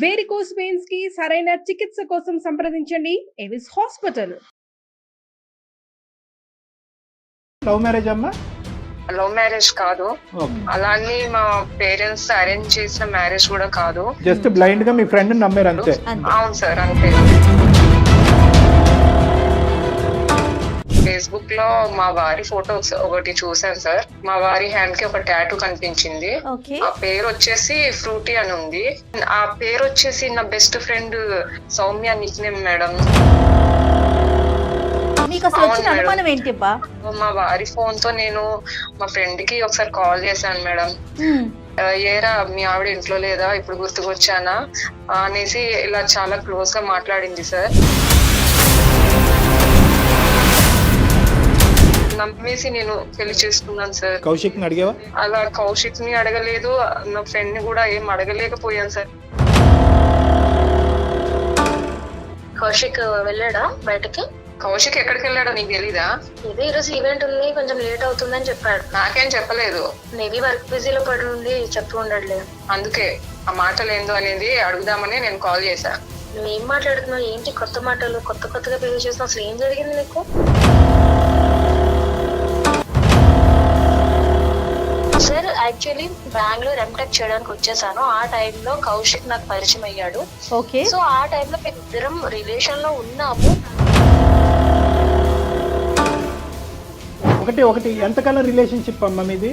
Varicose veins కి సరైన చికిత్స కోసం సంప్రదించండి ఎవిస్ హాస్పిటల్. లవ్ మ్యారేజ్ అమ్మా? లవ్ మ్యారేజ్ కాదు, ఓకే. అలానే మా పేరెంట్స్ అరేంజ్ చేసిన మ్యారేజ్ కూడా కాదు. జస్ట్ బ్లైండ్ గా మీ ఫ్రెండ్ నమ్మారు అంతే. అవును సార్, అంతే. ఫేస్బుక్ లో మా వారి ఫోటోస్ ఒకటి చూసాను సార్. మా వారి హ్యాండ్ కి ఒక టాటూ కనిపించింది. ఆ పేరు వచ్చేసి ఫ్రూటీ అని ఉంది. ఆ పేరు వచ్చేసి నా best friend Soumya Nick name madam. మా వారి ఫోన్ తో నేను మా ఫ్రెండ్ కి ఒకసారి కాల్ చేశాను మేడం. ఏరా మీ ఆవిడ ఇంట్లో లేదా, ఇప్పుడు గుర్తుకొచ్చానా అనేసి ఇలా చాలా క్లోజ్ గా మాట్లాడింది సార్. నమ్మేసి నేను పెళ్లి చేసుకున్నాను సార్. కౌశిక్ ని అడిగావా? అలా కౌశిక్ ని అడగలేదు, నా ఫ్రెండ్ ని కూడా ఏం అడగలేకపోయాను సార్. కౌశిక్ వెళ్ళాడా బయటకి? కౌశిక్ ఎక్కడికి వెళ్ళాడో నీకు తెలీదా? ఇదే ఈరోజు ఈవెంట్ ఉంది, కొంచెం లేట్ అవుతుందని చెప్పాడు. నాకేం చెప్పలేదు. మేబీ వర్క్ బిజీలో పడి ఉండి చెప్పు ఉండట్లేదు. అందుకే ఆ మాటలు ఏందో అనేది అడుగుదామని నేను కాల్ చేశా. నువ్వు ఏం మాట్లాడుతున్నావు ఏంటి? కొత్త మాటలు కొత్తగా పెళ్లి చేస్తున్నావు. అసలు ఏం జరిగింది నీకు? సార్ యాక్చువల్లీ బెంగళూరు ఎంటెక్ చేయడానికి వచ్చేసాను. ఆ టైంలో కౌశిక్ నాకు పరిచయం అయ్యాడు. ఓకే. సో ఆ టైంలో మేము ఇద్దరం రిలేషన్ లో ఉన్నాము. ఒకటి ఎంతకాలం రిలేషన్షిప్ అమ్మా మీది?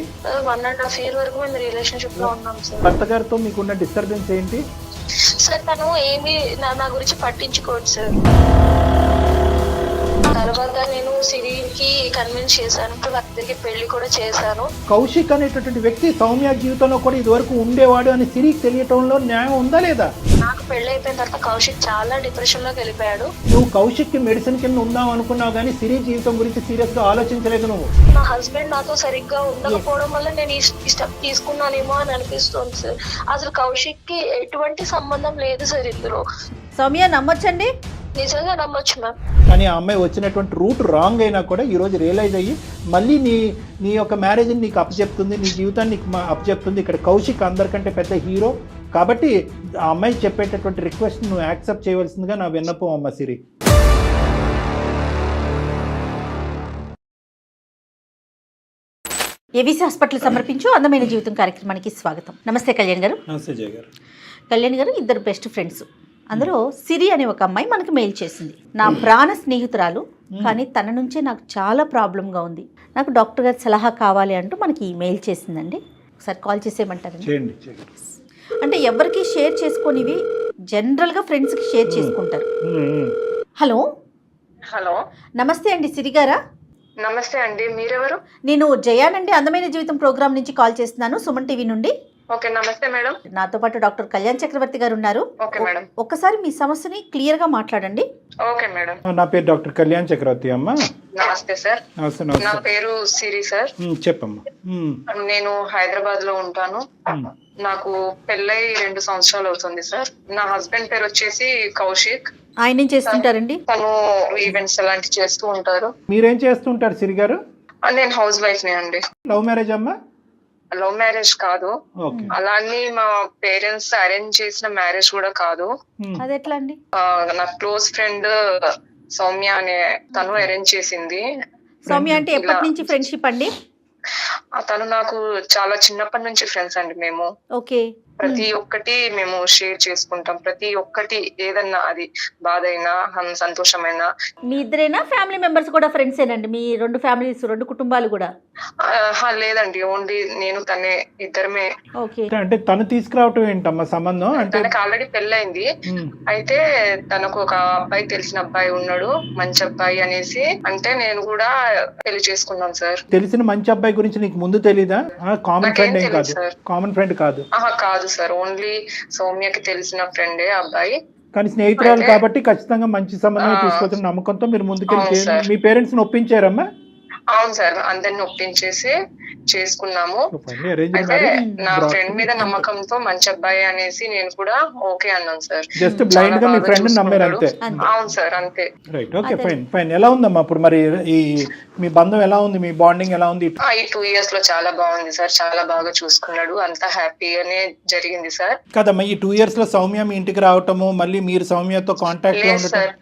1.5 year వరకు మేము రిలేషన్షిప్ లో ఉన్నాం సార్. భర్త గారితో మీకున్న డిస్టర్బెన్స్ ఏంటి? సార్ తను ఏమి నా గురించి పట్టించుకోడు సార్. తర్వాత నేను సిరికి కన్విన్స్ చేశాను, వాళ్ళిద్దరికి పెళ్లి కూడా చేశాను. కౌశిక్ అనేటటువంటి వ్యక్తి సౌమ్య జీవితంలో కూడా ఇది వరకు ఉండేవాడు అని సిరికి తెలియటంలో న్యాయం ఉందా లేదా? నాకు పెళ్లి అయిపోయిన తర్వాత కౌశిక్ చాలా డిప్రెషన్ లోకి వెళ్ళిపోయాడు. నువ్వు కౌశిక్ కి మెడిసిన్ కింద ఉందాం అనుకున్నావు కానీ సిరి జీవితం గురించి సీరియస్ గా ఆలోచించలేదు నువ్వు. నా హస్బెండ్ నాతో సరిగ్గా ఉండకపోవడం వల్ల నేను ఈ స్టెప్ తీసుకున్నానేమో అని అనిపిస్తుంది సార్. అసలు కౌశిక్ కి ఎటువంటి సంబంధం లేదు సార్ ఇందులో. సౌమ్య నమ్మొచ్చండి? నిజంగా నమ్మొచ్చు మ్యామ్. కానీ ఆ అమ్మాయి వచ్చినటువంటి రూట్ రాంగ్ అయినా కూడా ఈ రోజు రియలైజ్ అయ్యి మళ్ళీ నీ యొక్క మ్యారేజ్ని నీకు అప్పచెప్తుంది, నీ జీవితాన్ని నీకు అప్పచెప్తుంది. ఇక్కడ కౌశిక్ అందరికంటే పెద్ద హీరో కాబట్టి ఆ అమ్మాయి చెప్పేటటువంటి రిక్వెస్ట్ నువ్వు యాక్సెప్ట్ చేయవలసిందిగా నా విన్నపం అమ్మ సిరి. ఏబీసీ హాస్పిటల్ సమర్పించు అందమైన జీవితం కార్యక్రమానికి స్వాగతం. నమస్తే కళ్యాణ్ గారు. నమస్తే జయ గారు. కళ్యాణ్ గారు, ఇద్దరు బెస్ట్ ఫ్రెండ్స్, అందులో సిరి అనే ఒక అమ్మాయి మనకు మెయిల్ చేసింది. నా ప్రాణ స్నేహితురాలు, కానీ తన నుంచే నాకు చాలా ప్రాబ్లంగా ఉంది, నాకు డాక్టర్ గారి సలహా కావాలి అంటూ మనకి మెయిల్ చేసిందండి. ఒకసారి కాల్ చేసేయమంటారండి? అంటే ఎవరికి షేర్ చేసుకునేవి జనరల్గా ఫ్రెండ్స్కి షేర్ చేసుకుంటారు. హలో. హలో, నమస్తే అండి సిరి గారా? నమస్తే అండి, మీరెవరు? నేను జయానండి, అందమైన జీవితం ప్రోగ్రామ్ నుంచి కాల్ చేస్తున్నాను, సుమన్ టీవీ నుండి. ఓకే, నమస్తే మేడం. నాతో పాటు డాక్టర్ కళ్యాణ్ చక్రవర్తి గారు ఉన్నారు. Okay madam. ఒక్కసారి మీ సమస్యని క్లియర్ గా మాట్లాడండి. Okay madam. నా పేరు డాక్టర్ కళ్యాణ్ చక్రవర్తి అమ్మా. నమస్తే సార్. నమస్తే. నా పేరు సిరి సార్. చెప్పమ్మా. నేను హైదరాబాద్ లో ఉంటాను. నాకు పెళ్ళై 2 సంవత్సరాలు అవుతుంది సార్. నా హస్బెండ్ పేరు వచ్చేసి కౌశిక్. ఆయన ఏం చేస్తుంటారండి? తను ఈవెంట్స్ అలాంటివి చేస్తూ ఉంటారు. మీరేం చేస్తుంటారు సిరి గారు? నేను హౌస్ వైఫ్ నే అండి. లవ్ మ్యారేజ్ అమ్మా? లవ్ మ్యారేజ్ కాదు, అలానే మా పేరెంట్స్ అరేంజ్ చేసిన మ్యారేజ్ కూడా కాదు. అది ఎట్లా అండి? నా క్లోజ్ ఫ్రెండ్ సౌమ్య అనే తను అరేంజ్ చేసింది. సౌమ్య అంటే ఎప్పటి నుంచి ఫ్రెండ్షిప్ అండి? తను నాకు చాలా చిన్నప్పటి నుంచి ఫ్రెండ్స్ అండి. మేము ఓకే. ప్రతి ఒక్కటి మేము షేర్ చేసుకుంటాం. ప్రతి ఒక్కటి ఏదన్నా, అది బాధ అయినా సంతోషమైనా. మీ ఇద్దరేనా, ఫ్యామిలీ మెంబర్స్ కూడా ఫ్రెండ్స్ ఏనండి? మీ 2 ఫ్యామిలీస్, 2 కుటుంబాలు కూడా? లేదండి, ఓన్లీ నేను తనే, ఇద్దరమే. ఓకే. అంటే తను తీసుకురావటం ఏంటమ్మా సంబంధం? అంటే తనకి ఆల్రెడీ పెళ్ళైంది. అయితే తనకు ఒక అబ్బాయి, తెలిసిన అబ్బాయి ఉన్నాడు, మంచి అబ్బాయి అనేసి అంటే నేను కూడా పెళ్లి చేసుకున్నాను సార్. తెలిసిన మంచి అబ్బాయి గురించి నీకు ముందు తెలీదా? కామన్ ఫ్రెండ్ ఏం కాదు? కామన్ ఫ్రెండ్ కాదు? కాదు సార్, ఓన్లీ సౌమ్యకి తెలిసిన ఫ్రెండే అబ్బాయి. కానీ స్నేహితురాలు కాబట్టి ఖచ్చితంగా మంచి సంబంధం తీసుకొచ్చిన నమ్మకంతో మీరు ముందుకెళ్ళి మీ పేరెంట్స్ ని ఒప్పించారమ్మా? అవును సార్, అందరిని ఒప్పించేసి చేసుకున్నాము. అరేంజ్ అయితే మ్యారేజ్ నా ఫ్రెండ్ మీద నమ్మకంతో మంచి అబ్బాయి అనేసి నేను కూడా ఓకే అన్నాను సార్. జస్ట్ బ్లైండ్ గా మీ ఫ్రెండ్ నమ్మారు అంతే. అవును సార్, అంతే. Right, okay, fine fine. ఎలా ఉందమ్మా ఇప్పుడు మరి ఈ మీ బంధం ఎలా ఉంది, మీ బాండింగ్ ఎలా ఉంది? ఈ 2 years లో చాలా బాగుంది సార్, చాలా బాగా చూసుకున్నాడు, అంతా హ్యాపీగానే జరిగింది సార్. కదమ్మా, ఈ 2 years లో సౌమ్య మీ ఇంటికి రావటము, మళ్ళీ మీరు సౌమ్యతో కాంటాక్ట్ లో లేదు ఉండటం? సార్,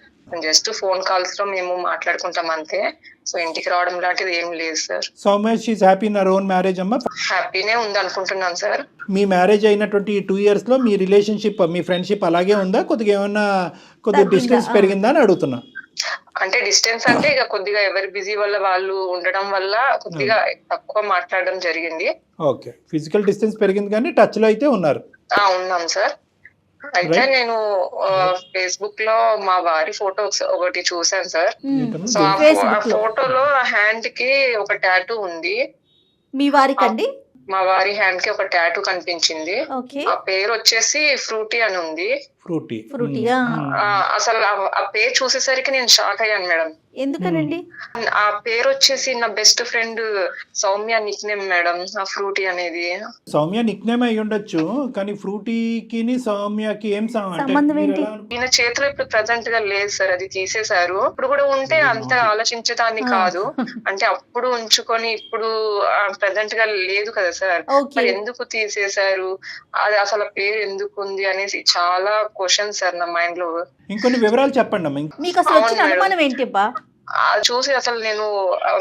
జస్ట్ ఫోన్ కాల్స్ లో మేము మాట్లాడుకుంటాం అంతే. సో ఇంటికి రావడం లాంటిది ఏం లేదు sir. Soumya she happy in her own marriage అమ్మా? హ్యాపీనే ఉంది అనుకుంటున్నాను సార్. మీ మ్యారేజ్ అయినటువంటి ఈ 2 years లో మీ రిలేషన్షిప్, మీ ఫ్రెండ్షిప్ అలాగే ఉందా, కొద్దిగా ఏమన్నా కొద్దిగా డిస్టెన్స్ పెరిగిందా అని అడుగుతున్నా. అంటే డిస్టెన్స్ అంటే ఇక కొద్దిగా ఎవరి బిజీ వల్ల వాళ్ళు ఉండడం వల్ల కొద్దిగా తక్కువ మాట్లాడడం జరిగింది. ఓకే, ఫిజికల్ డిస్టెన్స్ పెరిగింది కానీ టచ్ లో అయితే ఉన్నారు. ఉన్నాం సార్. అయితే నేను ఫేస్బుక్ లో మా వారి ఫోటో ఒకటి చూసాను సార్. సో ఆ ఫోటోలో హ్యాండ్ కి ఒక టాటూ ఉంది. మీ వారికండి? మా వారి హ్యాండ్ కి ఒక టాటూ కనిపించింది. ఆ పేరు వచ్చేసి ఫ్రూటీ అని ఉంది. ఫ్రూటీగా? అసలు ఆ పేరు చూసేసరికి నేను షాక్ అయ్యాను మేడం. ఎందుకనండి? ఆ పేరు వచ్చేసి నా best friend Soumya Nick name madam. ఆ ఫ్రూటీ అనేది సౌమ్య నిక్ నేమ్ అయి ఉండొచ్చు, కానీ ఫ్రూటీకి సౌమ్యకి ఏం సంబంధం ఏంటి? ఈయన చేతిలో ఇప్పుడు ప్రెసెంట్ గా లేదు సార్, అది తీసేశారు. ఇప్పుడు కూడా ఉంటే అంత ఆలోచించేదాన్ని కాదు. అంటే అప్పుడు ఉంచుకొని ఇప్పుడు ప్రెసెంట్ గా లేదు కదా సార్, మరి ఎందుకు తీసేశారు, అది అసలు పేరు ఎందుకు ఉంది అనేసి చాలా క్వశ్చన్ సార్ నా మైండ్ లో. ఇంకొన్ని వివరాలు చెప్పండి అమ్మా. మీకు అసలు వచ్చిన అనుమానం ఏంటి అబ్బా? చూసి అసలు నేను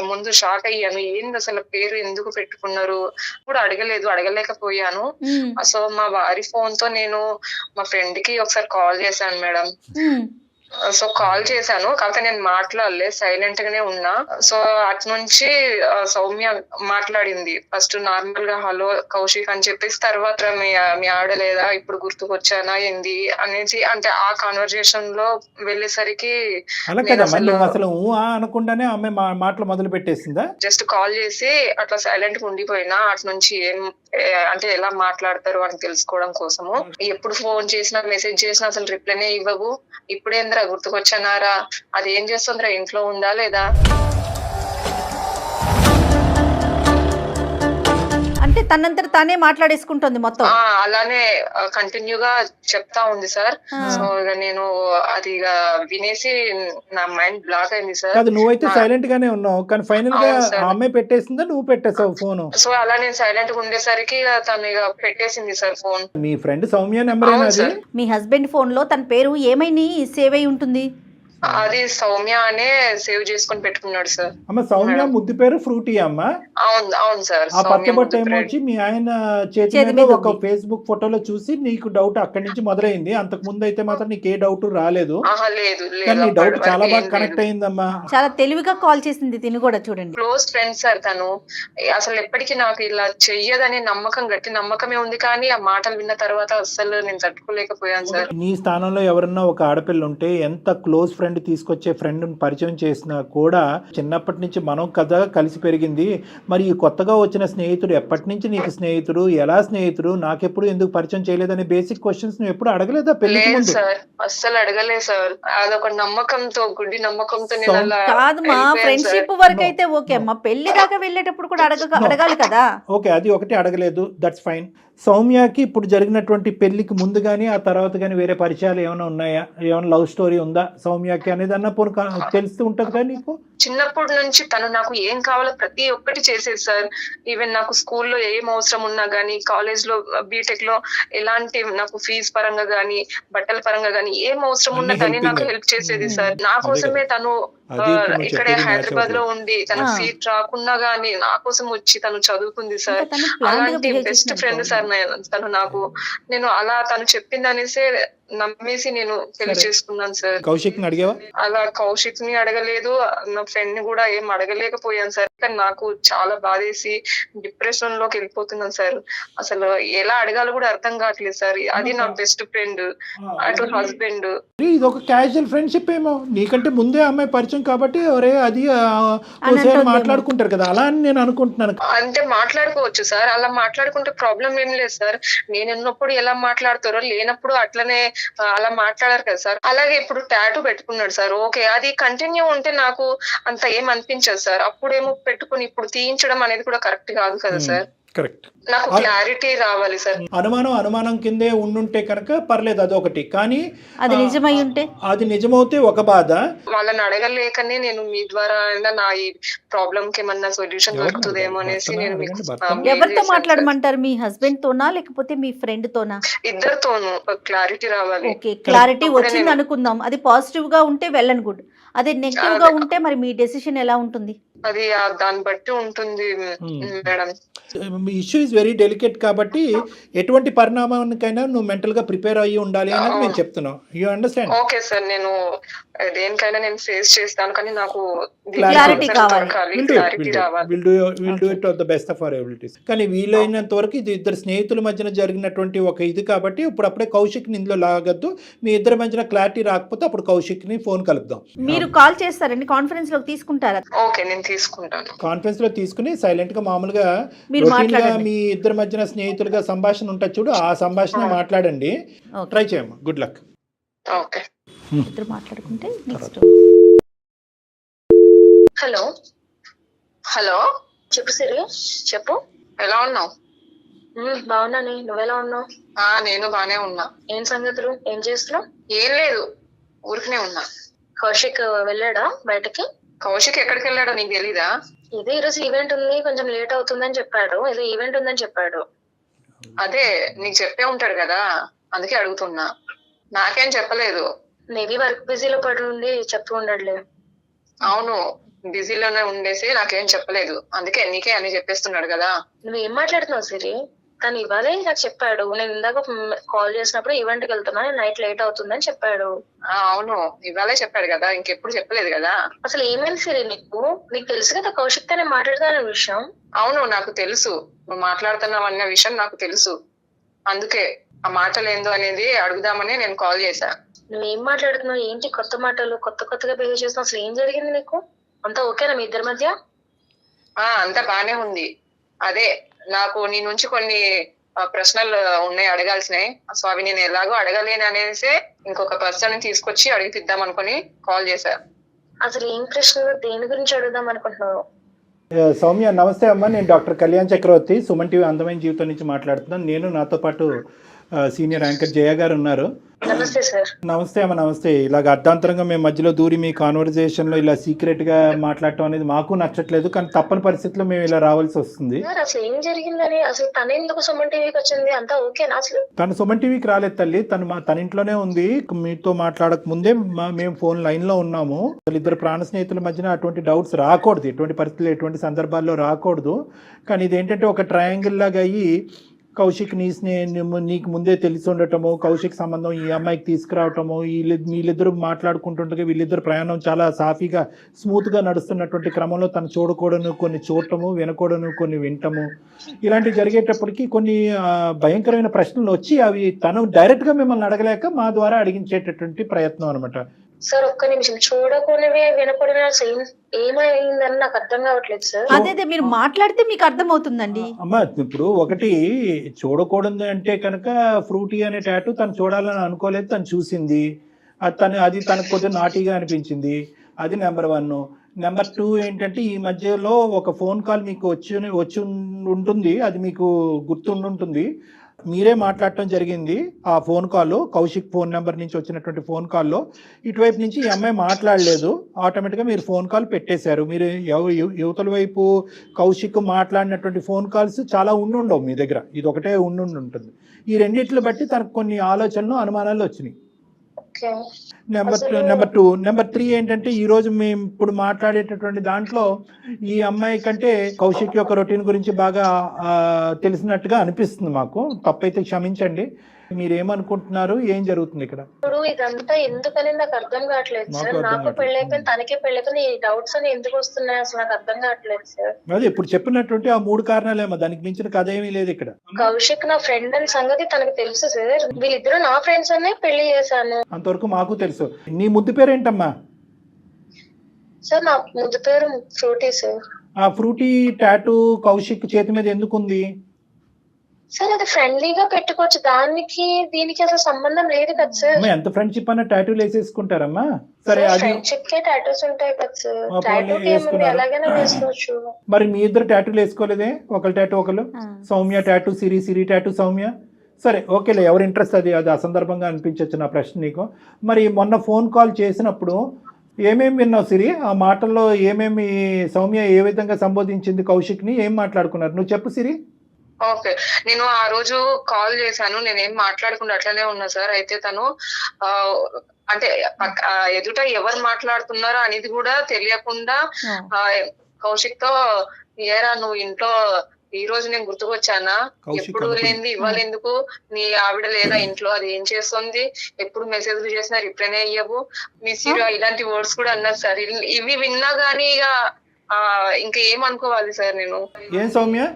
ముందు షాక్ అయ్యాను. ఏంది అసలు పేరు ఎందుకు పెట్టుకున్నారు కూడా అడగలేకపోయాను. సో మా వారి ఫోన్ తో నేను మా ఫ్రెండ్ కి ఒకసారి కాల్ చేశాను మేడం. సో కాల్ చేశాను, కాకపోతే నేను మాట్లాడలేదు, సైలెంట్ గానే ఉన్నా. సో అటు నుంచి సౌమ్య మాట్లాడింది. ఫస్ట్ నార్మల్ గా హలో కౌశిక్ అని చెప్పేసి, తర్వాత మీ ఆడలేదా, ఇప్పుడు గుర్తుకొచ్చానా ఏంది అనేసి, అంటే ఆ కాన్వర్జేషన్ లో వెళ్ళేసరికి అసలు అనుకుంటానే ఆమె మాటలు మొదలు పెట్టేసిందా? జస్ట్ కాల్ చేసి అట్లా సైలెంట్ గా ఉండిపోయినా. అటు నుంచి అంటే ఎలా మాట్లాడతారు అని తెలుసుకోవడం కోసము. ఎప్పుడు ఫోన్ చేసినా మెసేజ్ చేసినా అసలు రిప్లైనే ఇవ్వవు. ఇప్పుడేంద్రా గుర్తుకొచ్చానారా, అది ఏం చేస్తుందిరా, ఇంట్లో ఉందా లేదా? అంటే తనంతట తానే మాట్లాడేసుకుంటుంది మొత్తం. అలానే కంటిన్యూగా చెప్తా ఉంది సార్. సో ఇక నేను అది ఇక వినేసి నా మైండ్ బ్లాక్ అయింది సార్. నువ్వైతే సైలెంట్ గానే ఉన్నావు, కానీ ఫైనల్ గా ఆమె పెట్టేసిందా, నువ్వు పెట్టేసావు ఫోన్? సో అలా నేను సైలెంట్ గా ఉండేసరికి తను ఇక పెట్టేసింది సార్ ఫోన్. మీ ఫ్రెండ్ సౌమ్య నెంబర్ ఏనా? మీ హస్బెండ్ ఫోన్ లో తన పేరు ఏమైనా సేవ్ అయి ఉంటుంది? అది సౌమ్య అనే సేవ్ చేసుకొని పెట్టుకున్నాడు సార్. అమ్మ సౌమ్య ముద్దు పేరు ఫ్రూటీ అమ్మ. అవును సార్. ఆ పచ్చబొట్ట ఏమొచ్చి మీ ఆయన చేతి మీద ఒక ఫేస్బుక్ ఫోటోలో చూసి నీకు డౌట్ అక్కడి నుంచి మొదలైంది. అంతకు ముందు అయితే మాత్రం నీకు ఏ డౌట్ రాలేదు, కానీ డౌట్ చాలా బాగా కనెక్ట్ అయిందమ్మా. చాలా తెలివిగా కాల్ చేసింది తిని కూడా, చూడండి. క్లోజ్ ఫ్రెండ్ సార్ తను. అసలు ఎప్పటికీ నాకు ఇలా చెయ్యదనే నమ్మకం, గట్టి నమ్మకమే ఉంది, కానీ ఆ మాటలు విన్న తర్వాత అసలు నేను తట్టుకోలేకపోయాను సార్. నీ స్థానంలో ఎవరన్నా ఒక ఆడపిల్ల ఉంటే, ఎంత క్లోజ్ ఫ్రెండ్ తీసుకొచ్చే ఫ్రెండ్ పరిచయం చేసినా కూడా, చిన్నప్పటి నుంచి మనం కదా కలిసి పెరిగింది, మరి ఈ కొత్తగా వచ్చిన స్నేహితుడు ఎప్పటి నుంచి నీకు స్నేహితుడు, ఎలా స్నేహితుడు, నాకెప్పుడు ఎందుకు పరిచయం చేయలేదనే బేసిక్ క్వశ్చన్స్ నువ్వు ఎప్పుడు అడగలేదా పెళ్లికి ముందు? సార్ అస్సలు అడగలేదు సార్. అదొక నమ్మకంతో, గుడ్డి నమ్మకంతో. కాదు మా ఫ్రెండ్షిప్ వరకు అయితే ఓకే అమ్మా, పెళ్లి దాకా వెళ్ళేటప్పుడు కూడా అడగాలి కదా. ఓకే, అది ఒకటి అడగలేదు, దట్స్ ఫైన్. సౌమ్యకి ఇప్పుడు జరిగినటువంటి పెళ్లికి ముందు కానీ ఆ తర్వాత కానీ వేరే పరిచయాలు ఏమైనా ఉన్నాయా, ఏమైనా లవ్ స్టోరీ ఉందా సౌమ్యకి అనేది అన్న తెలుస్తూ ఉంటది కదా నీకు? చిన్నప్పటి నుంచి తను నాకు ఏం కావాలో ప్రతి ఒక్కటి చేసేది సార్. ఈవెన్ నాకు స్కూల్లో ఏం అవసరం ఉన్నా గానీ, కాలేజ్ లో బీటెక్ లో ఎలాంటి నాకు ఫీజ్ పరంగా గానీ, బట్టల పరంగా గానీ ఏం అవసరం ఉన్నా తనే నాకు హెల్ప్ చేసేది సార్. నా కోసమే తను ఇక్కడే హైదరాబాద్ లో ఉండి తన సీట్ రాకున్నా గానీ నా కోసం వచ్చి తను చదువుకుంది సార్. అలాంటి బెస్ట్ ఫ్రెండ్ సార్ తను నాకు. నేను అలా తను చెప్పింది అనేసే నమ్మేసి నేను పెళ్లి చేసుకున్నాను సార్. కౌశిక్ ని అడిగావా? అలా కౌశిక్ ని అడగలేదు, నా ఫ్రెండ్ ని కూడా ఏం అడగలేకపోయాను సార్. కానీ నాకు చాలా బాధేసి డిప్రెషన్ లోకి వెళ్ళిపోతున్నాను సార్. అసలు ఎలా అడగాలో కూడా అర్థం కావట్లేదు సార్. అది నా బెస్ట్ ఫ్రెండ్, అటు హస్బెండ్. ఇది ఒక క్యాజువల్ ఫ్రెండ్షిప్ ఏమో, నీకంటే ముందే అమ్మాయి పరిచయం కాబట్టి ఒరే అది మాట్లాడుకుంటారు కదా, అలా అని నేను అనుకుంటున్నాను. అంటే మాట్లాడుకోవచ్చు సార్, అలా మాట్లాడుకుంటే ప్రాబ్లం ఏం లేదు సార్. నేను ఉన్నప్పుడు ఎలా మాట్లాడతారో, లేనప్పుడు అట్లనే అలా మాట్లాడారు కదా సార్. అలాగే ఇప్పుడు టాటూ పెట్టుకున్నాడు సార్. ఓకే, అది కంటిన్యూ ఉంటే నాకు అంత ఏం అనిపించదు సార్. అప్పుడేమో పెట్టుకుని ఇప్పుడు తీయించడం అనేది కూడా కరెక్ట్ కాదు కదా సార్. కరెక్ట్. నాకు క్లారిటీ రావాలి సార్. అనుమానం కిందే ఉండుంటే కనుక పర్లేదు, అదొకటి. కానీ అది నిజమై ఉంటే, అది నిజమవుతే ఒక బాధ. వాళ్ళని అడగలేకనే నేను మీ ద్వారా నా ఈ ప్రాబ్లం కి ఏమన్నా సొల్యూషన్ దొరుకుతుందేమో అనేసి నేను మీకు ఎవరితో మాట్లాడమంటారు? మీ హస్బెండ్ తోనా లేకపోతే మీ ఫ్రెండ్ తోనా? ఇద్దరితోనూ క్లారిటీ రావాలి. ఓకే, క్లారిటీ వచ్చింది అనుకుందాం. అది పాజిటివ్ గా ఉంటే వెల్ అండ్ గుడ్. అదే నెగిటివ్ గా ఉంటే మరి మీ డెసిషన్ ఎలా ఉంటుంది? అది దాన్ని బట్టి ఉంటుంది madam. Issue is very delicate కాబట్టి ఎటువంటి పరిణామానికైనా నువ్వు మెంటల్ గా ప్రిపేర్ అయ్యి ఉండాలి అనేది నేను చెప్తున్నాను. You understand? ఓకే సార్, నేను దేనికైనా నేను ఫేస్ చేస్తాను, కానీ నాకు క్లారిటీ కావాలి. క్లారిటీ రావాలి. Will do it the best of our abilities. కానీ వీలైనంత వరకు ఇది ఇద్దరు స్నేహితుల మధ్యన జరిగినటువంటి ఒక ఇది కాబట్టి ఇప్పుడప్పుడే కౌశిక్ ని ఇందులో లాగద్దు. మీ ఇద్దరి మధ్యన క్లారిటీ రాకపోతే అప్పుడు కౌశిక్ ని ఫోన్ కలుపుదాం. మీరు కాల్ చేస్తారండి, కాన్ఫరెన్స్ లోకి తీసుకుంటారా? ఓకే, నేను తీసుకుంటాను. కాన్ఫరెన్స్ లో తీసుకుని సైలెంట్ గా మామూలుగా మీరు రొటీన్ గా మాట్లాడండి. మీ ఇద్దరి మధ్యన స్నేహితులుగా సంభాషణ ఉంటుంది చూడు, ఆ సంభాషణ మాట్లాడండి. ట్రై చేయమ్మా. Good luck. ఓకే, ఇద్దరు మాట్లాడుకుంటే నెక్స్ట్. హలో హలో, చెప్పు సిరి, చెప్పు. ఎలా ఉన్నావు? బాగున్నాను, నువ్వెలా ఉన్నావు? నేను బానే ఉన్నా. ఏం సంగతులు, ఏం చేస్తున్నావు? ఏం లేదు, ఊరికనే ఉన్నా. కౌశిక్ వెళ్ళాడా బయటకి? కౌశిక్ ఎక్కడికి వెళ్ళాడో నీకు తెలీదా? ఇదే ఈరోజు ఈవెంట్ ఉంది, కొంచెం లేట్ అవుతుందని చెప్పాడు. ఏదో ఈవెంట్ ఉందని చెప్పాడు. అదే నీకు చెప్పే ఉంటాడు కదా, అందుకే అడుగుతున్నా. నాకేం చెప్పలేదు. మేబీ వర్క్ బిజీలో పడి ఉండి చెప్తూ ఉండడులే. అవును, బిజీలోనే ఉండేసి నాకేం చెప్పలేదు, అందుకే నీకే అని చెప్పేస్తున్నాడు కదా. నువ్వేం మాట్లాడుతున్నావు సిరి? తను ఇవాళే నాకు చెప్పాడు. నేను ఇందాక కాల్ చేసినప్పుడు ఈవెంట్ కి వెళ్తున్నా, నైట్ లేట్ అవుతుందని చెప్పాడు. అవును, ఇవాళే చెప్పాడు కదా, ఇంకెప్పుడు చెప్పలేదు కదా. అసలు ఏమైంది సిరి నీకు? నీకు తెలుసు కదా కౌశిక్ తో నేను మాట్లాడుతానన్న విషయం. అవును, నాకు తెలుసు నువ్వు మాట్లాడుతున్నావు అన్న విషయం నాకు తెలుసు. అందుకే ఆ మాటలు ఏందో అనేది అడుగుదామని నేను కాల్ చేశా. నువ్వేం మాట్లాడుతున్నావు? ఏంటి కొత్త మాటలు, కొత్తగా బిహేవ్ చేస్తున్నావు? అసలు ఏం జరిగింది నీకు? అంతా ఓకేనా మీ ఇద్దరి మధ్య? అంతా బానే ఉంది. అదే నాకు నీ నుంచి కొన్ని ప్రశ్నలు ఉన్నాయి అడగాల్సినాయి. సో అవి నేను ఎలాగో అడగలేను అనేసి ఇంకొక పర్సన్ తీసుకొచ్చి అడిగిద్దాం అనుకుని కాల్ చేశా. అసలు ఏం ప్రశ్నలు, దేని గురించి అడుగుదాం అనుకుంటున్నావు? సౌమ్య నమస్తే అమ్మా. నేను డాక్టర్ కళ్యాణ్ చక్రవర్తి, సుమన్ టీవీ అందమైన జీవితం నుంచి మాట్లాడుతున్నాను. నేను నాతో పాటు సీనియర్ యాంకర్ జయ గారు ఉన్నారు. నమస్తే సార్. నమస్తే అమ్మ. నమస్తే. ఇలాగ అర్ధాంతరంగా మేము మధ్యలో దూరి మీ కాన్వర్జేషన్లో ఇలా సీక్రెట్గా మాట్లాడటం అనేది మాకు నచ్చట్లేదు, కానీ తప్పని పరిస్థితుల్లో మేము ఇలా రావాల్సి వస్తుంది. అసలు ఏం జరిగిందని, అసలు తన ఎందుకు సుమన్ టీవీకి వచ్చింది? అంతా ఓకేనా? అసలు తను సుమన్ టీవీకి రాలేదు తల్లి, తన ఇంట్లోనే ఉంది. మీతో మాట్లాడక ముందే మేము ఫోన్ లైన్లో ఉన్నాము. అసలు ఇద్దరు ప్రాణ స్నేహితుల మధ్యన అటువంటి డౌట్స్ రాకూడదు, ఎటువంటి పరిస్థితులు ఎటువంటి సందర్భాల్లో రాకూడదు. కానీ ఇదేంటంటే ఒక ట్రయాంగిల్ లాగా అయ్యి కౌశిక్ నీకు ముందే తెలిసి ఉండటము, కౌశిక్ సంబంధం ఈ అమ్మాయికి తీసుకురావటము, వీళ్ళిద్దరూ మాట్లాడుకుంటుండగా వీళ్ళిద్దరు ప్రయాణం చాలా సాఫీగా స్మూత్గా నడుస్తున్నటువంటి క్రమంలో తను చూడకూడను కొన్ని చూడటము, వినకూడను కొన్ని వినటము, ఇలాంటివి జరిగేటప్పటికి కొన్ని భయంకరమైన ప్రశ్నలు వచ్చి అవి తను డైరెక్ట్గా మిమ్మల్ని అడగలేక మా ద్వారా అడిగించేటటువంటి ప్రయత్నం అనమాట. సార్ ఒక్క నిమిషం, చూడకూడనివే వినకూడనివే అసలు ఏమైందని నాకు అర్థం కావట్లేదు సార్. అదే మీరు మాట్లాడితే మీకు అర్థం అవుతుందండి. అమ్మ ఇప్పుడు ఒకటి చూడకూడదు అంటే కనుక ఫ్రూటీ అనే టాటూ తను చూడాలని అనుకోలేదు, తను చూసింది. అది తనకు కొద్దిగా నాటీగా అనిపించింది. అది నెంబర్ 1. నెంబర్ 2 ఏంటంటే ఈ మధ్యలో ఒక ఫోన్ కాల్ మీకు వచ్చి ఉంటుంది, అది మీకు గుర్తుండుంటుంది. మీరే మాట్లాడటం జరిగింది. ఆ phone call Kaushik phone number నుంచి వచ్చినటువంటి ఫోన్ కాల్లో ఇటువైపు నుంచి ఈ అమ్మాయి మాట్లాడలేదు, ఆటోమేటిక్గా మీరు ఫోన్ కాల్ పెట్టేశారు. మీరు యువతల వైపు కౌశిక్ మాట్లాడినటువంటి ఫోన్ కాల్స్ చాలా ఉండుండవు మీ దగ్గర, ఇది ఒకటే ఉంటుంది. ఈ రెండింటిని బట్టి తనకు కొన్ని ఆలోచనలు అనుమానాలు వచ్చినాయి. నెంబర్ 2. నెంబర్ 3 ఏంటంటే ఈరోజు మేము ఇప్పుడు మాట్లాడేటటువంటి దాంట్లో ఈ అమ్మాయి కంటే కౌశిక్ యొక్క రొటీన్ గురించి బాగా తెలిసినట్టుగా అనిపిస్తుంది మాకు. తప్పైతే క్షమించండి. మీరేమనుకుంటున్నారు, ఏం జరుగుతుంది ఇక్కడ? ఇప్పుడు ఇదంతా ఎందుకని నాకు అర్థం కావట్లేదు సార్. నాకు పెళ్ళైపోయింది, తనకే పెళ్ళైపోయింది, ఈ డౌట్స్ అని ఎందుకు వస్తున్నాయి అసలు నాకు అర్థం కావట్లేదు సార్. అదే ఇప్పుడు చెప్పినటువంటి ఆ 3 కారణాలేమో, దానికి మించిన కథ ఏమీ లేదు ఇక్కడ. కౌశిక్ నా ఫ్రెండ్ అని సంగతి తనకు తెలుసు సార్. వీళ్ళిద్దరు నా ఫ్రెండ్స్ అనే పెళ్లి చేశాను. అంతవరకు మాకు తెలుసు. నీ ముద్దు పేరేంటమ్మా? సార్ నా ముద్దు పేరు ఫ్రూటీ సార్. ఆ ఫ్రూటీ టాటూ కౌశిక్ చేతి మీద ఎందుకు ఉంది? సార్ అది ఫ్రెండ్లీగా పెట్టుకోవచ్చు, దానికి దీనికి అసలు సంబంధం లేదు కదా సార్. అమ్మ ఎంత ఫ్రెండ్షిప్ అన్న టాటూలు వేసేసుకుంటారమ్మా. సరే అది ఫ్రెండ్షిప్ కే టాటూస్ ఉంటాయి కదా సార్. పోనీ టాటూ ఏముంది, వేసుకున్నారు. ఎలాగైనా వేసుకోవచ్చు. మరి మీ ఇద్దరు టాటూలు వేసుకోలేదే? ఒకరు టాటూ ఒకరు, సౌమ్య టాటూ సిరి, సిరి టాటూ సౌమ్య. సరే ఓకేలే, ఎవరి ఇంట్రెస్ట్ అది అది అసందర్భంగా అనిపించవచ్చు నా ప్రశ్న నీకు. మరి మొన్న ఫోన్ కాల్ చేసినప్పుడు ఏమేమి విన్నావు సిరి? ఆ మాటల్లో ఏమేమి సౌమ్య ఏ విధంగా సంబోధించింది కౌశిక్ని, ఏం మాట్లాడుకున్నారు నువ్వు చెప్పు సిరి. ఓకే, నేను ఆ రోజు కాల్ చేశాను, నేనేం మాట్లాడకుండా అట్లనే ఉన్నా సార్. అయితే తను అంటే ఎదుట ఎవరు మాట్లాడుతున్నారో అనేది కూడా తెలియకుండా కౌశిక్ తో, ఏరా నువ్వు ఇంట్లో ఈ రోజు నేను గుర్తుకొచ్చానా, ఎప్పుడు లేనిది ఇవాళ ఎందుకు, నీ ఆవిడ లేదా ఇంట్లో, అది ఏం చేస్తుంది, ఎప్పుడు మెసేజ్లు చేసినా రిప్లైనే అయ్యవు, మిస్ యూ, ఇలాంటి వర్డ్స్ కూడా అన్నారు సార్. ఇవి విన్నా గానీ ఇక ఇంకా ఏమనుకోవాలి సార్ నేను? ఏం సౌమ్య,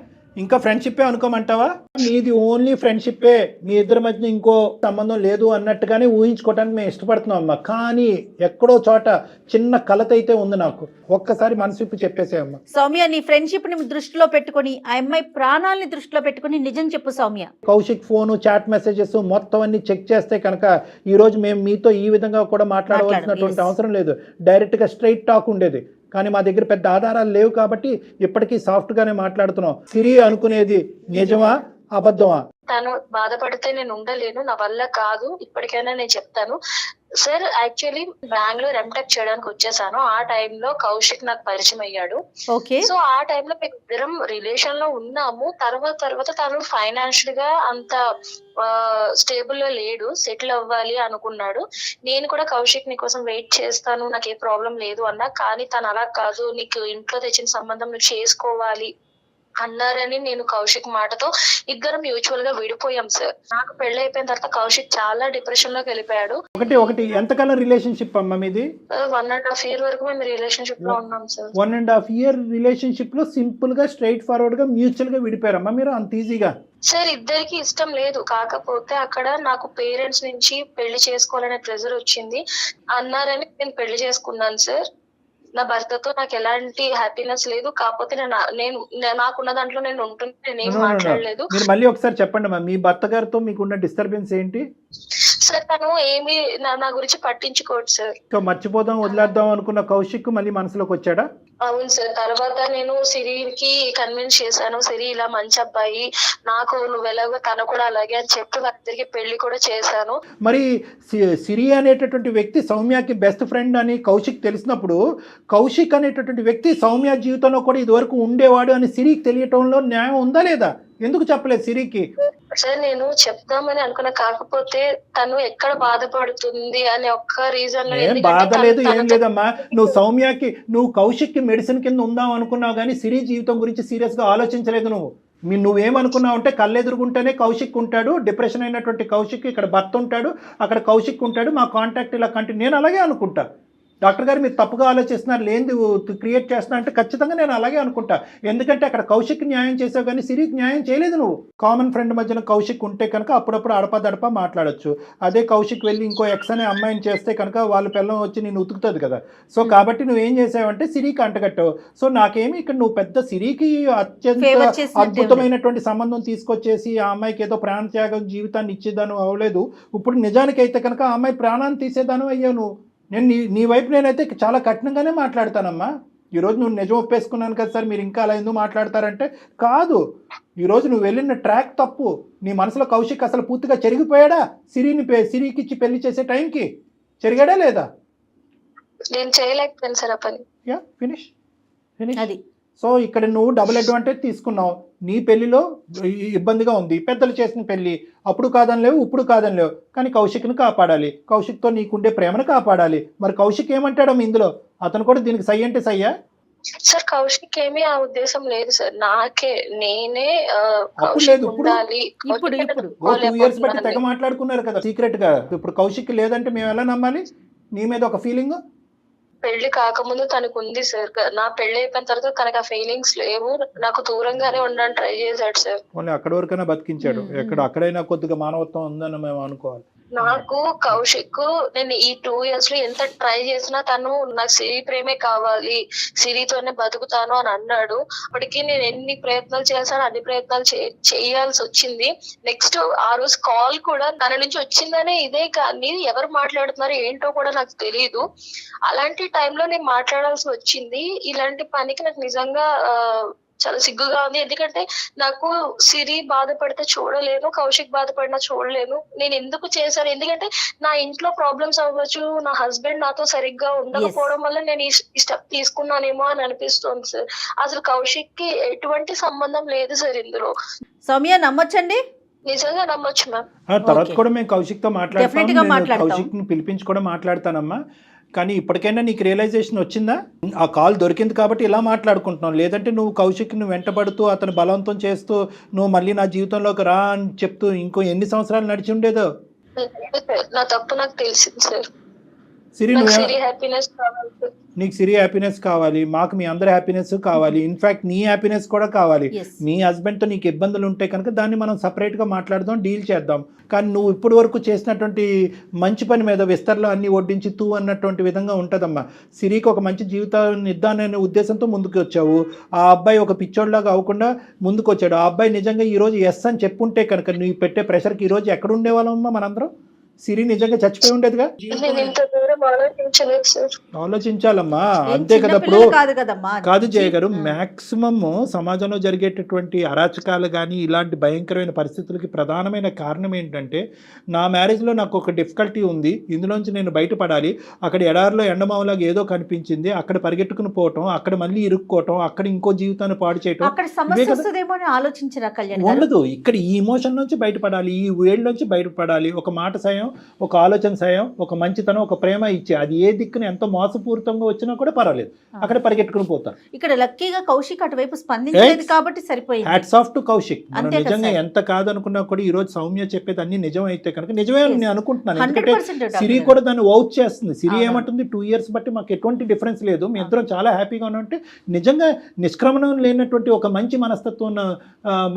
ఇంకా ఫ్రెండ్షిప్పే అనుకోమంటావా? నీది ఓన్లీ ఫ్రెండ్షిప్పే, మీ ఇద్దరి మధ్య ఇంకో సంబంధం లేదు అన్నట్టుగానే ఊహించుకోవడానికి మేము ఇష్టపడుతున్నాం అమ్మా. కానీ ఎక్కడో చోట చిన్న కలత అయితే ఉంది నాకు. ఒక్కసారి మనసు విప్పి చెప్పేసేయమ్మా. సౌమ్య, నీ ఫ్రెండ్షిప్ ని దృష్టిలో పెట్టుకుని, ఆ అమ్మాయి ప్రాణాలని దృష్టిలో పెట్టుకుని నిజం చెప్పు Soumya. Kaushik phone, chat messages మొత్తం అన్ని చెక్ చేస్తే కనుక ఈ రోజు మేము మీతో ఈ విధంగా కూడా మాట్లాడవలసినటువంటి అవసరం లేదు. డైరెక్ట్గా స్ట్రైట్ టాక్ ఉండేది. కానీ మా దగ్గర పెద్ద ఆధారాలు లేవు కాబట్టి ఇప్పటికీ సాఫ్ట్గానే మాట్లాడుతున్నాం. సిరి అనుకునేది నిజమా అబద్ధమా? తను బాధపడితే నేను ఉండలేను, నా వల్ల కాదు. ఇప్పటికైనా నేను చెప్తాను సార్. యాక్చువల్లీ బెంగళూరు ఎంటెక్ చేయడానికి వచ్చేసాను. ఆ టైంలో కౌశిక్ నాకు పరిచయం అయ్యాడు. సో ఆ టైంలో మేము ఇద్దరం రిలేషన్ లో ఉన్నాము. తర్వాత తను ఫైనాన్షియల్ గా అంత స్టేబుల్ లో లేడు, సెటిల్ అవ్వాలి అనుకున్నాడు. నేను కూడా కౌశిక్ నీ కోసం వెయిట్ చేస్తాను, నాకు ఏ ప్రాబ్లం లేదు అన్నా. కానీ తను అలా కాదు, నీకు ఇంట్లో తెచ్చిన సంబంధం నువ్వు చేసుకోవాలి అన్నారని నేను కౌశిక్ మాటతో ఇద్దరం మ్యూచువల్ గా విడిపోయాం సార్. నాకు పెళ్లి అయిపోయిన తర్వాత కౌశిక్ చాలా డిప్రెషన్ లోకి వెళ్ళిపోయాడు. ఒకటి ఎంతకాలం రిలేషన్షిప్ అమ్మా మీది? 1.5 year వరకు మేము రిలేషన్షిప్ లో ఉన్నాం సార్. 1.5 year రిలేషన్షిప్ లో సింపుల్ గా స్ట్రైట్ ఫార్వర్డ్ గా మ్యూచువల్ గా విడిపోయారమ్మా మీరు అంత ఈజీగా? సార్ ఇద్దరికి ఇష్టం లేదు, కాకపోతే అక్కడ నాకు పేరెంట్స్ నుంచి పెళ్లి చేసుకోవాలనే ప్రెజర్ వచ్చింది అన్నారని నేను పెళ్లి చేసుకున్నాను సార్. నా భర్తతో నాకు ఎలాంటి హ్యాపీనెస్ లేదు, కాకపోతే నేను నాకున్న దాంట్లో నేను ఉంటున్నా, నేనేం మాట్లాడలేదు. మీరు మళ్ళీ ఒకసారి చెప్పండి అమ్మా, మీ భర్త గారితో మీకున్న డిస్టర్బెన్స్ ఏంటి? సార్ తను ఏమి నా గురించి పట్టించుకోడు సార్. మర్చిపోదాం వదిలేద్దాం అనుకున్న కౌశిక్ మళ్ళీ మనసులోకి వచ్చాడా? అవును సార్. తర్వాత నేను సిరికి కన్విన్స్ చేశాను, సిరి ఇలా మంచి అబ్బాయి, నాకు నువ్వు ఎలాగో తను కూడా అలాగే అని చెప్పి వాళ్ళిద్దరికి పెళ్లి కూడా చేశాను. మరి సిరి అనేటటువంటి వ్యక్తి సౌమ్యకి బెస్ట్ ఫ్రెండ్ అని కౌశిక్ తెలిసినప్పుడు, కౌశిక్ అనేటటువంటి వ్యక్తి సౌమ్య జీవితంలో కూడా ఇదివరకు ఉండేవాడు అని సిరికి తెలియటంలో న్యాయం ఉందా లేదా? ఎందుకు చెప్పలేదు సిరికి? సార్ నేను చెప్దామని అనుకున్నా, కాకపోతే తను ఎక్కడ బాధపడుతుంది అనే ఒక్క రీజన్. ఏం బాధ లేదు, ఏం లేదమ్మా. నువ్వు కౌశిక్ కి మెడిసిన్ కింద ఉందాం అనుకున్నావు కానీ సిరి జీవితం గురించి సీరియస్ గా ఆలోచించలేదు. నువ్వేమనుకున్నావు అంటే కళ్ళెదురుగుంటేనే కౌశిక్ ఉంటాడు, డిప్రెషన్ అయినటువంటి కౌశిక్ ఇక్కడ భర్త ఉంటాడు, అక్కడ కౌశిక్ ఉంటాడు, మా కాంటాక్ట్ ఇలా కంటిన్యూ. నేను అలాగే అనుకుంటా. డాక్టర్ గారు మీరు తప్పుగా ఆలోచిస్తున్నారు, లేనిది క్రియేట్ చేస్తున్నా అంటే ఖచ్చితంగా నేను అలాగే అనుకుంటా. ఎందుకంటే అక్కడ కౌశిక్ న్యాయం చేసావు కానీ సిరికి న్యాయం చేయలేదు. నువ్వు కామన్ ఫ్రెండ్ మధ్యన కౌశిక్ ఉంటే కనుక అప్పుడప్పుడు అడపదడప మాట్లాడొచ్చు. అదే కౌశిక్ వెళ్ళి ఇంకో ఎక్స్ అనే అమ్మాయిని చేస్తే కనుక వాళ్ళ పిల్లం వచ్చి నేను ఉతుకుతుంది కదా. సో కాబట్టి నువ్వేం చేసావంటే సిరికి అంటగట్టావు. సో నాకేమి ఇక్కడ నువ్వు పెద్ద సిరికి అత్యంత అద్భుతమైనటువంటి సంబంధం తీసుకొచ్చేసి ఆ అమ్మాయికి ఏదో ప్రాణత్యాగం జీవితాన్ని ఇచ్చేదాను అవ్వలేదు. ఇప్పుడు నిజానికైతే కనుక ఆ అమ్మాయి ప్రాణాన్ని తీసేదాను అయ్యావు నువ్వు. నేను నీ వైపు నేనైతే చాలా కఠినంగానే మాట్లాడతానమ్మా. ఈరోజు నువ్వు నిజం ఒప్పేసుకున్నాను కదా సార్, మీరు ఇంకా అలా ఎందుకు మాట్లాడతారంటే కాదు. ఈరోజు నువ్వు వెళ్ళిన ట్రాక్ తప్పు. నీ మనసులో కౌశిక్ అసలు పూర్తిగా చెరిగిపోయాడా? సిరికి ఇచ్చి పెళ్లి చేసే టైంకి చెరిగాడా లేదా? నేను చేయలేకపోయాను సార్ ఆ పని. Yeah finish. అది సో ఇక్కడ నువ్వు డబుల్ అడ్వాంటేజ్ తీసుకున్నావు. నీ పెళ్లిలో ఇబ్బందిగా ఉంది, పెద్దలు చేసిన పెళ్లి, అప్పుడు కాదనిలేవు ఇప్పుడు కాదనిలేవు, కానీ కౌశిక్ని కాపాడాలి, కౌశిక్తో నీకుండే ప్రేమను కాపాడాలి. మరి కౌశిక్ ఏమంటాడో ఇందులో? అతను కూడా దీనికి సై అంటే సయ్యా? సార్ కౌశిక్ ఏమీ ఆ ఉద్దేశం లేదు సార్, నేనే లేదు. ఇప్పుడు 2 years బట్టి తెగ మాట్లాడుకున్నారు కదా సీక్రెట్ గా. ఇప్పుడు కౌశిక్ లేదంటే మేము ఎలా నమ్మాలి? నీ మీద ఒక ఫీలింగ్ పెళ్లి కాకముందు తనకు ఉంది సార్. నా పెళ్లి అయిపోయిన తర్వాత తనకు ఆ ఫీలింగ్స్ లేవు, నాకు దూరంగానే ఉండడానికి ట్రై చేశాడు సార్. అక్కడ వరకైనా బతికించాడు. అక్కడైనా కొద్దిగా మానవత్వం ఉందని మేము అనుకోవాలి. నాకు కౌశిక్ నేను ఈ 2 years లో ఎంత ట్రై చేసినా తను నాకు సిరి ప్రేమే కావాలి, సిరితోనే బతుకుతాను అని అన్నాడు. అప్పటికి నేను ఎన్ని ప్రయత్నాలు చేశాను, అన్ని ప్రయత్నాలు చేయాల్సి వచ్చింది. నెక్స్ట్ ఆ రోజు కాల్ కూడా తన నుంచి వచ్చిందనే ఇదే, కానీ ఎవరు మాట్లాడుతున్నారు ఏంటో కూడా నాకు తెలియదు. అలాంటి టైంలో నేను మాట్లాడాల్సి వచ్చింది. ఇలాంటి పనికి నాకు నిజంగా చాలా సిగ్గుగా ఉంది. ఎందుకంటే నాకు సిరి బాధపడితే చూడలేను, కౌశిక్ బాధపడినా చూడలేను. నేను ఎందుకు చేశాను, ఎందుకంటే నా ఇంట్లో ప్రాబ్లమ్స్ అవ్వచ్చు, నా హస్బెండ్ నాతో సరిగ్గా ఉండకపోవడం వల్ల నేను ఈ స్టెప్ తీసుకున్నానేమో అని అనిపిస్తుంది సార్. అసలు కౌశిక్ కి ఎటువంటి సంబంధం లేదు సార్ ఇందులో. సౌమ్య నమ్మొచ్చండి? నిజంగా నమ్మొచ్చు మ్యామ్. తర్వాత కూడా మేము కౌశిక్తో మాట్లాడతాం, కౌశిక్ని పిలిపించి కూడా మాట్లాడతానమ్మా. కానీ ఇప్పటికైనా నీకు రియలైజేషన్ వచ్చిందా? ఆ కాల్ దొరికింది కాబట్టి ఇలా మాట్లాడుకుంటున్నావు. లేదంటే నువ్వు కౌశిక్ని వెంటబడుతూ అతను బలవంతం చేస్తూ నువ్వు మళ్ళీ నా జీవితంలోకి రా అని చెప్తూ ఇంకో ఎన్ని సంవత్సరాలు నడిచి ఉండేదో. నా తప్పు నాకు తెలిసింది సార్. సిరి, నీకు సిరి హ్యాపీనెస్ కావాలి, మాకు మీ అందరి హ్యాపీనెస్ కావాలి, ఇన్ఫాక్ట్ నీ హ్యాపీనెస్ కూడా కావాలి. మీ హస్బెండ్తో నీకు ఇబ్బందులు ఉంటే కనుక దాన్ని మనం సపరేట్గా మాట్లాడదాం, డీల్ చేద్దాం. కానీ నువ్వు ఇప్పటి వరకు చేసినటువంటి మంచి పని మీద విస్తరలో అన్ని వడ్డించి తూ అన్నటువంటి విధంగా ఉంటుందమ్మా. సిరికి ఒక మంచి జీవితాన్ని ఇద్దాననే ఉద్దేశంతో ముందుకు వచ్చావు. ఆ అబ్బాయి ఒక పిచ్చోడ్లాగా అవ్వకుండా ముందుకు వచ్చాడు. ఆ అబ్బాయి నిజంగా ఈరోజు ఎస్ అని చెప్పుంటే కనుక నువ్వు పెట్టే ప్రెషర్కి ఈరోజు ఎక్కడ ఉండేవాళ్ళమ్మా మనందరం? సిరి నిజంగా చచ్చిపోయి ఉండేదిగా. ఆలోచించాలమ్మా, అంతే కదా. ఇప్పుడు కాదు జయ గారు, మాక్సిమం సమాజంలో జరిగేటటువంటి అరాచకాలు కానీ ఇలాంటి భయంకరమైన పరిస్థితులకి ప్రధానమైన కారణం ఏంటంటే, నా మ్యారేజ్లో నాకు ఒక డిఫికల్టీ ఉంది, ఇందులోంచి నేను బయటపడాలి, అక్కడ ఎడారిలో ఎండమావులాగా ఏదో కనిపించింది, అక్కడ పరిగెట్టుకుని పోవటం, అక్కడ మళ్ళీ ఇరుక్కోవటం, అక్కడ ఇంకో జీవితాన్ని పాడు చేయటం ఉండదు. ఇక్కడ ఈ ఇమోషన్ నుంచి బయటపడాలి, ఈ వేళ్ళ నుంచి బయటపడాలి. ఒక మాట సాయం, ఒక ఆలోచన సాయం, ఒక మంచితనం, ఒక ప్రేమ ఇచ్చే, అది ఏ దిక్కున ఎంతో మోసపూరితంగా వచ్చినా కూడా పర్వాలేదు, అక్కడ పరిగెట్టుకుని పోతారు. ఇక్కడ లక్కీగా కౌశిక్ అటువైపు స్పందించలేదు కాబట్టి సరిపోయింది. Hats off to Kaushik. మనం నిజంగా ఎంత కాదనుకున్నా కూడా ఈ రోజు సౌమ్య చెప్పేది అన్ని నిజం అయితే కనుక నిజమే అని నేను అనుకుంటున్నాను. ఎందుకంటే సిరి కూడా దాన్ని వౌచ్ చేస్తుంది. సిరి ఏమంటుంది, 2 years బట్టి మాకు ఎటువంటి డిఫరెన్స్ లేదు, మీ ఇద్దరం చాలా హ్యాపీగా ఉన్నట్టు. నిజంగా నిష్క్రమణం లేనటువంటి ఒక మంచి మనస్తత్వం ఉన్న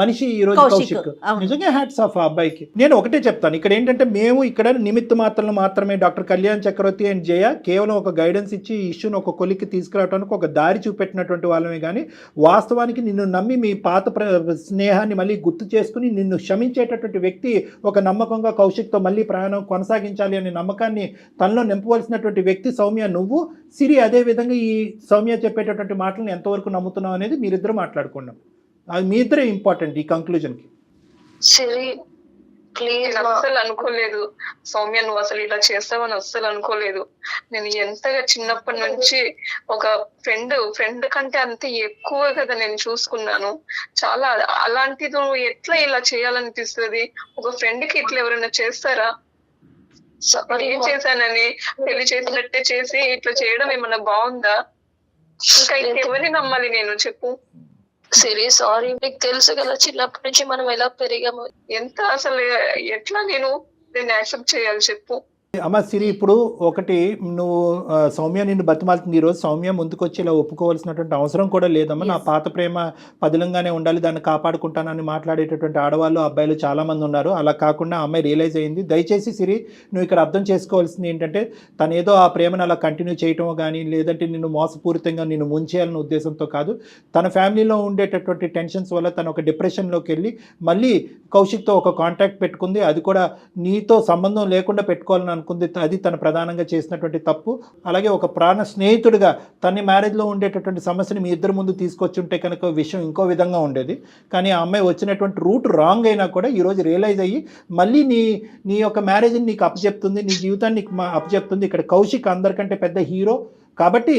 మనిషి ఈ రోజు కౌశిక్. నిజంగా హ్యాట్స్ ఆఫ్ ఆ అబ్బాయికి. నేను ఒకటే చెప్తాను, ఇక్కడ ఏంటంటే మేము ఇక్కడ నిమిత్త మాత్రలు మాత్రమే. డాక్టర్ కళ్యాణ్ చక్రవర్తి అండ్ జయ కేవలం ఒక గైడెన్స్ ఇచ్చి ఈ ఇష్యూని ఒక కొలిక్కి తీసుకురావడానికి ఒక దారి చూపెట్టినటువంటి వాళ్ళమే. కానీ వాస్తవానికి నిన్ను నమ్మి మీ పాత స్నేహాన్ని మళ్ళీ గుర్తు చేసుకుని నిన్ను క్షమించేటటువంటి వ్యక్తి ఒక నమ్మకంగా కౌశిక్తో మళ్ళీ ప్రయాణం కొనసాగించాలి అనే నమ్మకాన్ని తనలో నింపవలసినటువంటి వ్యక్తి సౌమ్య నువ్వు. సిరి అదే విధంగా ఈ సౌమ్య చెప్పేటటువంటి మాటలను ఎంతవరకు నమ్ముతున్నావు అనేది మీరిద్దరూ మాట్లాడుకున్నాం. అది మీ ఇద్దరే ఇంపార్టెంట్ ఈ కంక్లూజన్కి. అస్సలు అనుకోలేదు సౌమ్య, నువ్వు అసలు ఇలా చేస్తావని అస్సలు అనుకోలేదు. నేను ఎంతగా చిన్నప్పటి నుంచి ఒక ఫ్రెండ్ కంటే అంత ఎక్కువ కదా నేను చూసుకున్నాను. చాలా అలాంటిది నువ్వు ఎట్లా ఇలా చేయాలనిపిస్తుంది? ఒక ఫ్రెండ్ కి ఇట్లా ఎవరైనా చేస్తారా? ఏం చేశానని పెళ్లి చేసినట్టే చేసి ఇట్లా చేయడం ఏమన్నా బాగుందా? ఇంకా ఇంకెవరిని నమ్మాలి నేను, చెప్పు. సరే సారీ, మీకు తెలుసు కదా చిన్నప్పటి నుంచి మనం ఎలా పెరిగాము. ఎంత అసలు ఎట్లా నేను దీన్ని యాక్సెప్ట్ చేయాలి చెప్పు. అమ్మ సిరి, ఇప్పుడు ఒకటి నువ్వు సౌమ్య నిన్ను బతిమాలుతుంది. ఈరోజు సౌమ్య ముందుకు వచ్చి ఇలా ఒప్పుకోవాల్సినటువంటి అవసరం కూడా లేదమ్మా. నా పాత ప్రేమ పదిలంగానే ఉండాలి, దాన్ని కాపాడుకుంటానని మాట్లాడేటటువంటి ఆడవాళ్ళు అబ్బాయిలు చాలామంది ఉన్నారు. అలా కాకుండా అమ్మాయి రియలైజ్ అయింది. దయచేసి సిరి, నువ్వు ఇక్కడ అర్థం చేసుకోవాల్సింది ఏంటంటే, తను ఏదో ఆ ప్రేమను అలా కంటిన్యూ చేయటమో కానీ లేదంటే నిన్ను మోసపూరితంగా నిన్ను ముంచేయాలన్న ఉద్దేశంతో కాదు. తన ఫ్యామిలీలో ఉండేటటువంటి టెన్షన్స్ వల్ల తను ఒక డిప్రెషన్లోకి వెళ్ళి మళ్ళీ కౌశిక్తో ఒక కాంటాక్ట్ పెట్టుకుంది. అది కూడా నీతో సంబంధం లేకుండా పెట్టుకోవాలని అనుకుంది. అది తను ప్రధానంగా చేసినటువంటి తప్పు. అలాగే ఒక ప్రాణ స్నేహితుడిగా తన మ్యారేజ్లో ఉండేటటువంటి సమస్యని మీ ఇద్దరు ముందు తీసుకొచ్చి ఉంటే కనుక విషయం ఇంకో విధంగా ఉండేది. కానీ ఆ అమ్మాయి వచ్చినటువంటి రూట్ రాంగ్ అయినా కూడా ఈరోజు రియలైజ్ అయ్యి మళ్ళీ నీ యొక్క మ్యారేజ్ని నీకు అప్పచెప్తుంది, నీ జీవితాన్ని నీకు అప్పచెప్తుంది. ఇక్కడ కౌశిక్ అందరికంటే పెద్ద హీరో కాబట్టి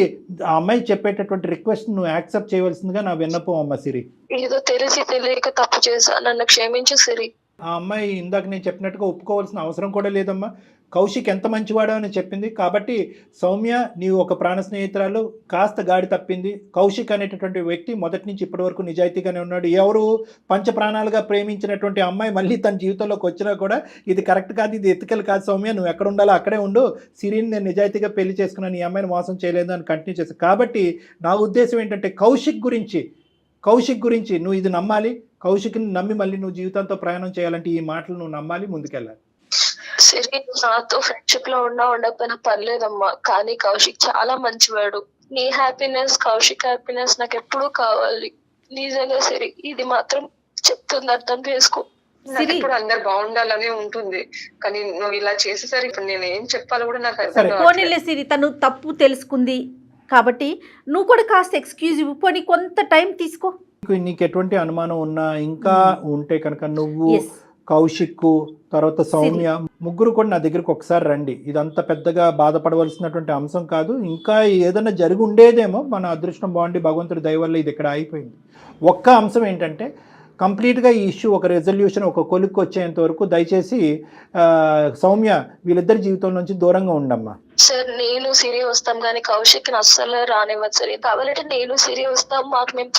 ఆ అమ్మాయి చెప్పేటటువంటి రిక్వెస్ట్ నువ్వు యాక్సెప్ట్ చేయవలసిందిగా నా విన్నపం అమ్మ సిరి. ఏదో తెలిసి తెలియక తప్పు చేశా, నన్ను క్షమించు సిరి. ఆ అమ్మాయి ఇందాక నేను చెప్పినట్టుగా ఒప్పుకోవాల్సిన అవసరం కూడా లేదమ్మా. కౌశిక్ ఎంత మంచివాడో అని చెప్పింది కాబట్టి సౌమ్య నీవు ఒక ప్రాణ స్నేహితురాలు కాస్త గాడి తప్పింది. కౌశిక్ అనేటటువంటి వ్యక్తి మొదటి నుంచి ఇప్పటి వరకు నిజాయితీగానే ఉన్నాడు. ఎవరు పంచప్రాణాలుగా ప్రేమించినటువంటి అమ్మాయి మళ్ళీ తన జీవితంలోకి వచ్చినా కూడా ఇది కరెక్ట్ కాదు, ఇది ఎత్తుకెళ్ళి కాదు సౌమ్య, నువ్వు ఎక్కడ ఉండాలో అక్కడే ఉండు, సిరిని నేను నిజాయితీగా పెళ్లి చేసుకున్నాను, ఈ అమ్మాయిని మోసం చేయలేదు అని కంటిన్యూ చేస్తాను. కాబట్టి నా ఉద్దేశం ఏంటంటే కౌశిక్ గురించి నువ్వు ఇది నమ్మాలి. కౌశిక్ని నమ్మి మళ్ళీ నువ్వు జీవితంతో ప్రయాణం చేయాలంటే ఈ మాటలు నువ్వు నమ్మాలి, ముందుకెళ్ళాలి. సిరి నాతో ఫ్రెండ్షిప్ లో ఉండకపోయినా పర్లేదమ్మా, కానీ కౌశిక్ చాలా మంచివాడు. నీ హ్యాపీనెస్, కౌశిక్ హ్యాపీనెస్ నాకు ఎప్పుడూ కావాలి. నిజంగా సిరి, ఇది మాత్రం చెప్తుంది, అర్థం చేసుకో. నాకు ఇప్పుడు అందరు బాగుండాలనే ఉంటుంది, కానీ నువ్వు ఇలా చేసేసరికి ఇప్పుడు నేను ఏం చెప్పాలో కూడా నాకు అర్థం సరే. కావట్లేదు. పోనీలే సిరి, తను తప్పు తెలుసుకుంది కాబట్టి నువ్వు కూడా కాస్త ఎక్స్క్యూజ్ ఇవ్వు, పోనీ కొంత టైం తీసుకో. నీకు ఎటువంటి అనుమానం ఉన్నా ఇంకా ఉంటే కనుక నువ్వు ఎస్, కౌశిక్ తర్వాత సౌమ్య ముగ్గురు కూడా నా దగ్గరికి ఒకసారి రండి. ఇదంతా పెద్దగా బాధపడవలసినటువంటి అంశం కాదు. ఇంకా ఏదైనా జరిగి ఉండేదేమో, మన అదృష్టం బాగుండి భగవంతుడి దయ వల్ల ఇది ఇక్కడ అయిపోయింది. ఒక్క అంశం ఏంటంటే కంప్లీట్గా ఈ ఇష్యూ ఒక రెజల్యూషన్, ఒక కొలిక్కి వచ్చేంత వరకు దయచేసి సౌమ్య వీళ్ళిద్దరి జీవితం నుంచి దూరంగా ఉండమ్మా. సార్ నేను సిరి వస్తాం కానీ కౌశిక్ అస్సలు రానివ్వదు సార్. కావాలంటే నేను సిరి వస్తాం, మాకు మేము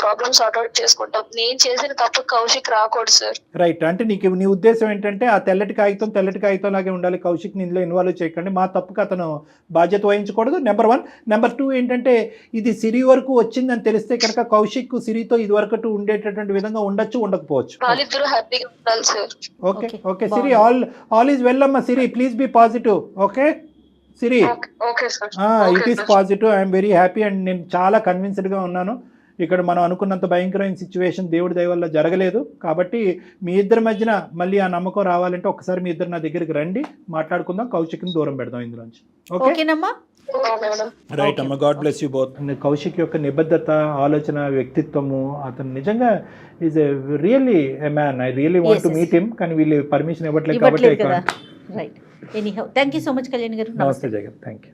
ప్రాబ్లమ్ సార్ట్ అవుట్ చేసుకుంటాం. నేను చేసిన తప్పు కౌశిక్ రాకూడదు సార్. రైట్, అంటే నీ ఉద్దేశం ఏంటంటే ఆ తెల్లటి కాగితం లాగే ఉండాలి, కౌశిక్ ఇందులో ఇన్వాల్వ్ చేయకండి, మా తప్పుకు అతను బాధ్యత వహించకూడదు. నెంబర్ 1. నెంబర్ 2 ఏంటంటే ఇది సిరి వరకు వచ్చిందని తెలిస్తే కనుక కౌశిక్ సిరితో ఇది వరకు ఉండేటటువంటి విధంగా ఉండొచ్చు, ఉండకపోవచ్చు. వాళ్ళిద్దరూ హ్యాపీగా ఉండాలి sir. Okay okay Siri, all is well అమ్మా. Siri please be positive. Okay Siri, okay sir, it is positive. I'm very happy and నేను చాలా కన్విన్స్డ్గా ఉన్నాను. ఇక్కడ మనం అనుకున్నంత భయంకరమైన సిచ్యువేషన్ దేవుడి దయ వల్ల జరగలేదు. కాబట్టి మీ ఇద్దరి మధ్యన మళ్ళీ ఆ నమ్మకం రావాలంటే ఒకసారి మీ ఇద్దరు నా దగ్గరికి రండి, మాట్లాడుకుందాం, కౌశిక్ని దూరం పెడదాం ఇందులోంచి. ఓకేనమ్మా? రైట్ అమ్మ, God bless you both. Kaushik యొక్క నిబద్ధత, ఆలోచన, వ్యక్తిత్వము, అతను నిజంగా is a really a man. I really want to meet him, కానీ వీళ్ళు పర్మిషన్ ఇవ్వట్లేదు కాబట్టి. Right, anyhow thank you so much Kalyan గారు. నమస్తే జగన్, థ్యాంక్ యూ.